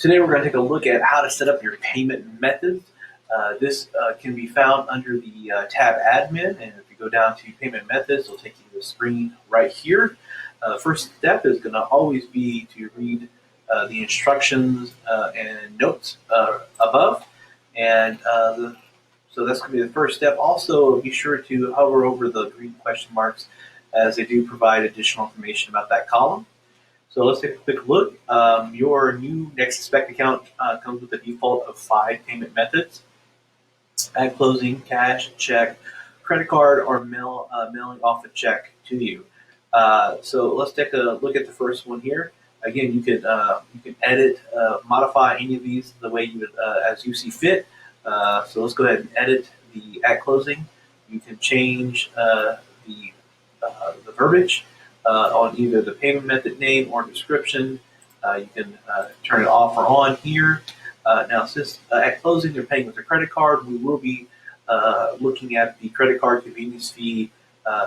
Today we're going to take a look at how to set up your payment methods. This can be found under the tab Admin, and if you go down to Payment Methods, it'll take you to the screen right here. First step is going to always be to read the instructions and notes above, and so that's going to be the first step. Also, be sure to hover over the green question marks as they do provide additional information about that column. So let's take a quick look. Your new NextExpect account comes with a default of 5 payment methods: at closing, cash, check, credit card, or mailing off a check to you. So let's take a look at the first one here. Again, you can edit, modify any of these the way you would, as you see fit. So let's go ahead and edit the at closing. You can change the verbiage on either the payment method name or description. You can turn it off or on here. Now, since at closing they're paying with a credit card, we will be looking at the credit card convenience fee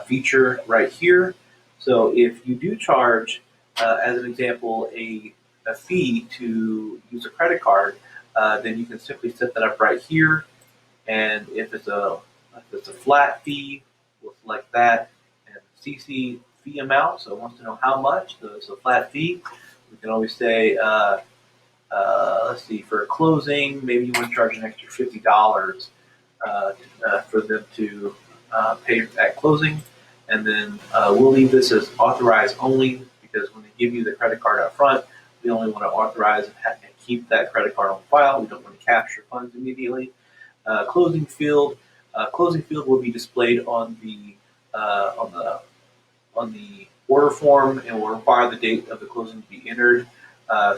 feature right here. So if you do charge, as an example, a fee to use a credit card, then you can simply set that up right here. And if it's a flat fee, we'll select that and CC fee amount. So it wants to know how much. So it's a flat fee. We can always say, let's see, for a closing, maybe you want to charge an extra $50 for them to pay at closing. And then we'll leave this as authorized only, because when they give you the credit card up front, we only want to authorize and keep that credit card on file. We don't want to capture funds immediately. Closing field will be displayed on the order form, and will require the date of the closing to be entered.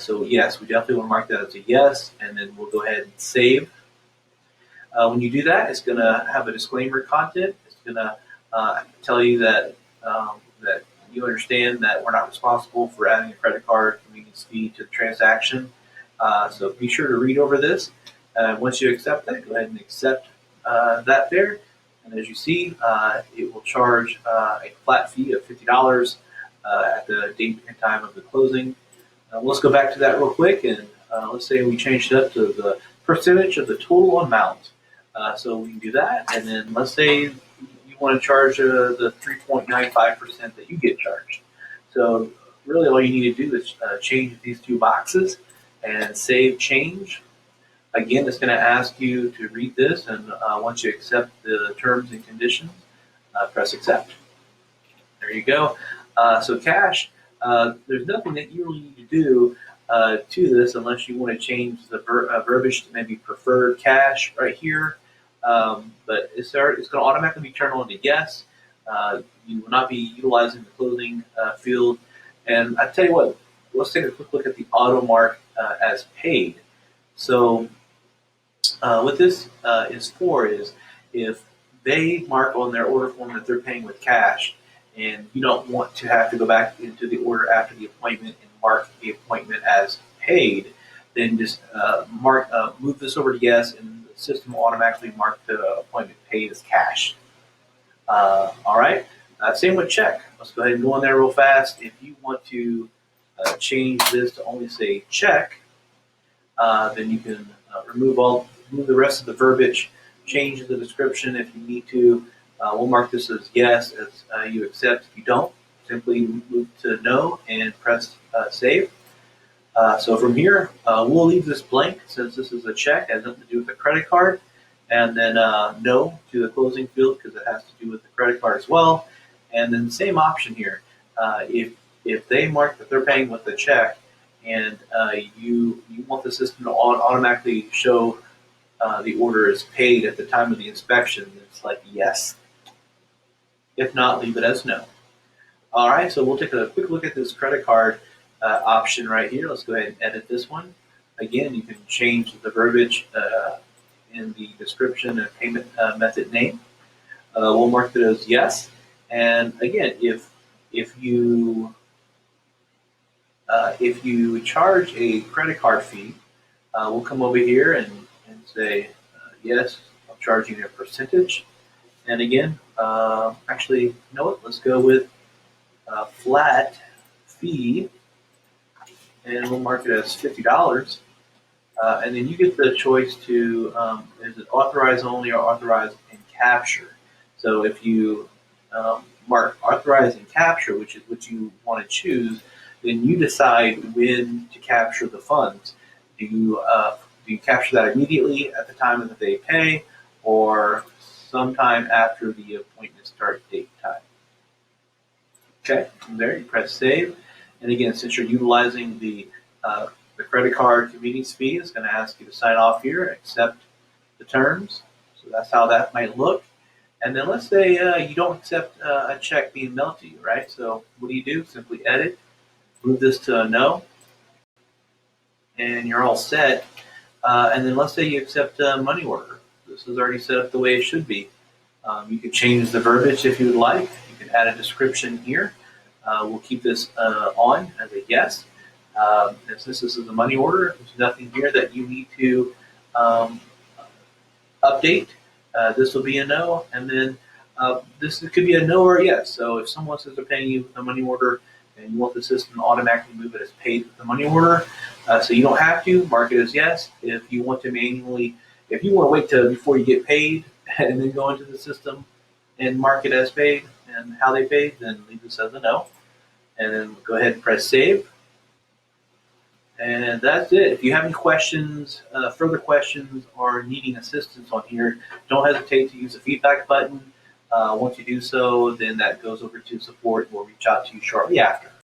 So yes, we definitely want to mark that as a yes, and then we'll go ahead and save. When you do that, it's going to have a disclaimer content. It's going to tell you that that you understand that we're not responsible for adding a credit card convenience fee to the transaction. So be sure to read over this. Once you accept that, go ahead and accept that there. And as you see, it will charge a flat fee of $50 at the date and time of the closing. Let's go back to that real quick, and let's say we changed it up to the percentage of the total amount. So we can do that, and then let's say you want to charge the 3.95% that you get charged. So really all you need to do is change these two boxes and save change. Again, it's going to ask you to read this, and once you accept the terms and conditions, press accept. There you go. So cash, there's nothing that you really need to do to this unless you want to change the verbiage to maybe preferred cash right here. But it's going to automatically be turned on to yes. You will not be utilizing the closing field. And I tell you what, let's take a quick look at the auto mark as paid. So what this is for is if they mark on their order form that they're paying with cash, and you don't want to have to go back into the order after the appointment and mark the appointment as paid, then just move this over to yes, and the system will automatically mark the appointment paid as cash. All right. Same with check. Let's go ahead and go on there real fast. If you want to change this to only say check, then you can remove the rest of the verbiage, change the description if you need to. We'll mark this as yes, as you accept. If you don't, simply move to no and press save. So from here, we'll leave this blank since this is a check, it has nothing to do with the credit card, and then no to the closing field because it has to do with the credit card as well. And then same option here. If they mark that they're paying with the check, and you want the system to automatically show the order is paid at the time of the inspection, it's like yes. If not, leave it as no. All right, so we'll take a quick look at this credit card option right here. Let's go ahead and edit this one. Again, you can change the verbiage in the description and payment method name. We'll mark it as yes. And again, if you charge a credit card fee, we'll come over here and say yes, I'm charging a percentage. And again, actually, you know what? Let's go with flat fee, and we'll mark it as $50. And then you get the choice to, is it authorize only or authorize and capture? So if you mark authorize and capture, which is what you want to choose, then you decide when to capture the funds. Do you capture that immediately at the time that they pay, or sometime after the appointment start date time? Okay, from there you press save, and again, since you're utilizing the credit card convenience fee, it's going to ask you to sign off here, accept the terms. So that's how that might look. And then let's say you don't accept a check being mailed to you, right? So what do? Simply edit, move this to a no, and you're all set. And then let's say you accept a money order. This is already set up the way it should be. You can change the verbiage if you would like. You can add a description here. We'll keep this on as a yes. And since this is a money order, there's nothing here that you need to update. This will be a no, and then this could be a no or a yes. So if someone says they're paying you with a money order and you want the system to automatically move it as paid with the money order, so you don't have to, mark it as yes. If you want to manually, if you want to wait till before you get paid and then go into the system and mark it as paid and how they paid, then leave this as a no. And then go ahead and press save. And that's it. If you have any questions, further questions, or needing assistance on here, don't hesitate to use the feedback button. Once you do so, then that goes over to support. We'll reach out to you shortly after.